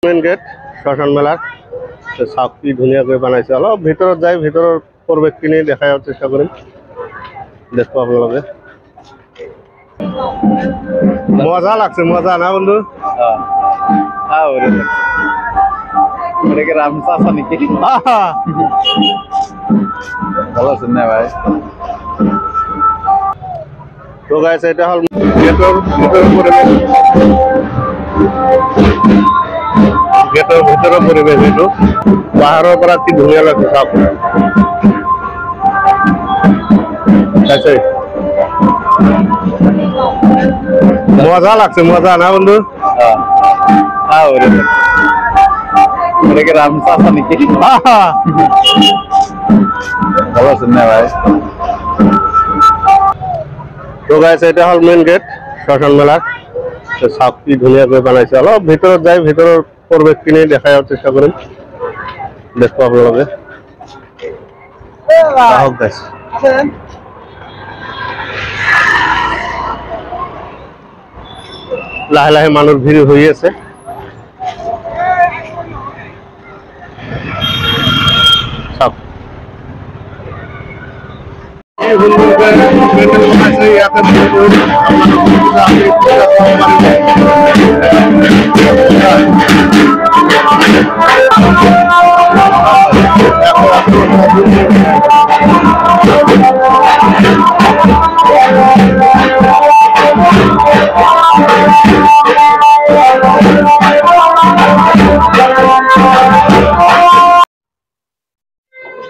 Man gate শ্মশান মেলাৰ সাপ কি ধুনিয়া কৰে বানাইছে। অলপ ভিতৰত যাই ভিতৰৰ পৰিৱেশখিনি দেখাই চেষ্টা কৰিম। দেখো আপোনালোকে মজা লাগছে, মজা না বন্ধু? রামচাষা নাকি? ভালো আছেন না ভাই? তো গাইস এটা হল গেটের পরিবেশ, গেটের ভিতরের পরিবেশ। এইটো বাহিৰৰ পৰা কি ধুনীয়া লাগছে চাওক। মজা লাগছে, মজা না বন্ধু? রামচাষা নাকি? ভালো আছেন না ভাই? তো গাইস এটা হল মেন গেট শ্মশান মেলার সাপ কি ধুনীয়া করে বানাইছে। অলপ ভিতৰত যাই ভিতৰৰ পৰিৱেশখিনি দেখাই চেষ্টা কৰিম। দেখো আপোনালোকে আহক গাইস। লাহে লাহে মানুষ ভিড় হয়ে আছে। সব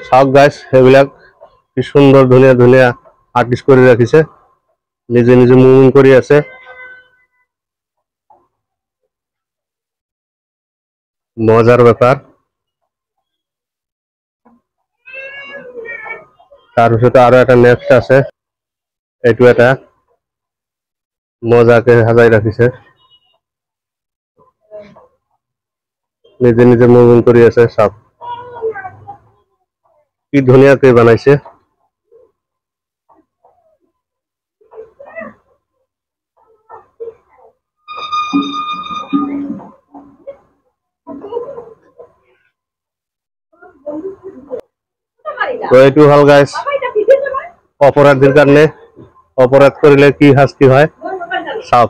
চাওক গাইস, সেইবিলাক কি সুন্দর ধুনীয়া ধুনীয়া আৰ্টিষ্ট কৰি ৰাখিছে, নিজে নিজে মুভিং কৰি আছে। মজাৰ ব্যাপাৰ। তাৰপিছতে আৰু এটা নেক্সট আছে, এইটো এটা মজাকে সাজাই ৰাখিছে, নিজে নিজে মুভিং কৰি আছে। চাওক কি ধুনীয়াকে বনাইছে। তো এইটো হল গাইস অপৰাধীৰ কাৰণে, অপৰাধ কৰিলে কি শাস্তি হয় চাওক।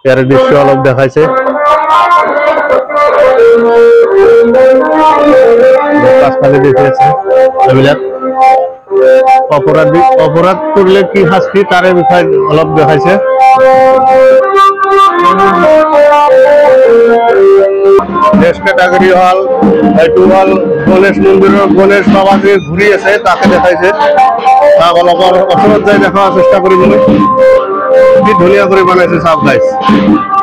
ইয়াৰ দৃশ্য অলপ দেখাইছে। পাছফালে দেখিছে এইবিলাক অপরাধ করলে কি শাস্তি তারে বিষয়ে অলপ দেখাইছে। নেক্সট ক্যাটাগরি হল এইটো হল গণেশ মন্দিরের গণেশ বাবাকে ঘুরি আছে, তাকে দেখাইছে। তাক অলপ ওচৰত যাই দেখাৰ চেষ্টা কৰিবলৈ কি ধুনীয়া কৰে বানাইছে চাওক গাইস।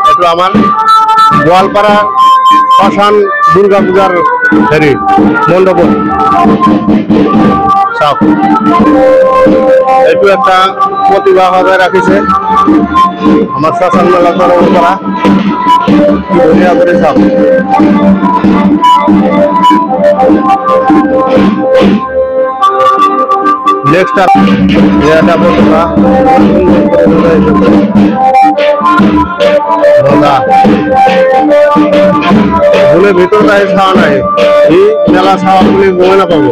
এইটো আমাৰ গোৱালপাৰা শ্মশান দুৰ্গা পূজাৰ হেৰি মণ্ডপত চাওক। এইটো একটা প্ৰতিভা সজাই ৰাখিছে আমাৰ শ্মশান মেলা তৰফৰ পৰা। কি ধুনীয়া করে চাওক। নেক্সট এটা প্রতিভা ঘুরে ভিতর নাই ছাওয়া নাই, এই মেলা ছাওয়া বলে গমে না পাবো।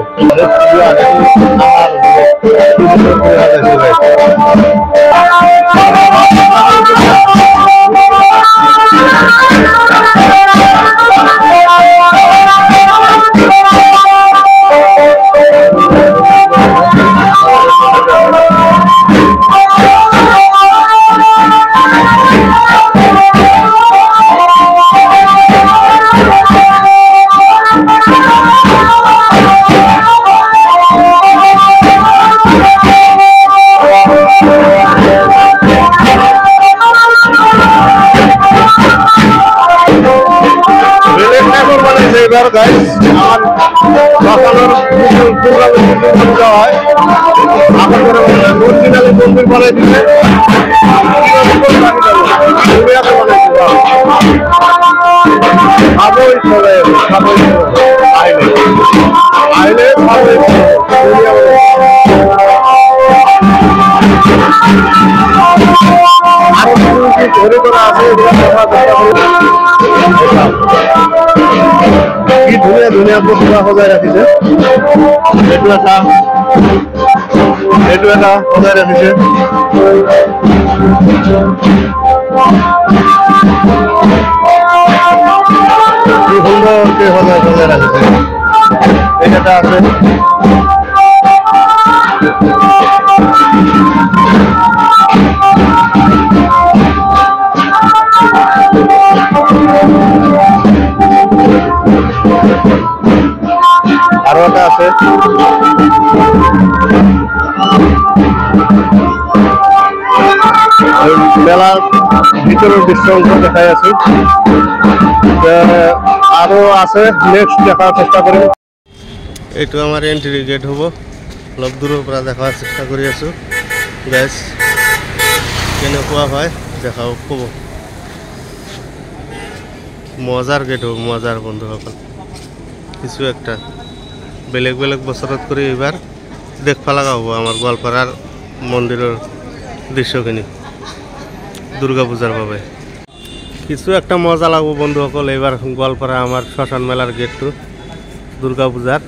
মন্দির বানাই দিচ্ছে আইলে আরো তৈরি করা আছে। কি ধুনীয়া ধুনীয়া বস্তু সজাই ৰাখিছে। এইটো এটা সজাই ৰাখিছে। কি সুন্দৰকে সজাই ৰাখিছে। এই এটা আছে। আৰু এটা আছে। মেলাৰ ভিতৰৰ দৃশ্য দেখাই আছো। আৰু আছে, নেক্সট দেখাৰ চেষ্টা কৰিম। এইটো আমাৰ এন্ট্ৰি গেট হ'ব। অলপ দূৰৰ পৰা দেখাৰ চেষ্টা কৰি আছো। গাইজ কেনেকুৱা হয় দেখাও ক'ব। মজাৰ গেট হ'ব, মজাৰ বন্ধুসকল। কিছু একটা বেলেগ বেলেগ বছৰত কৰি এইবাৰ দেখবা লগা হ'ব আমাৰ গোৱালপাৰাৰ মন্দিৰৰ দৃশ্যখিনি দুৰ্গা পূজাৰ বাবে। কিছু একটা মজা লাগব বন্ধুসকল। এইবাৰ গোৱালপাৰা আমাৰ শ্মশান মেলাৰ গেটটো দুৰ্গা পূজাৰ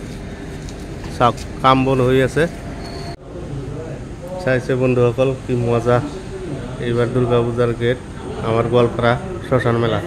চাওক, কাম বন হৈ আছে। চাইছে বন্ধুসকল কি মজা এইবাৰ দুৰ্গা পূজাৰ গেট আমাৰ গোৱালপাৰা শ্মশান মেলা।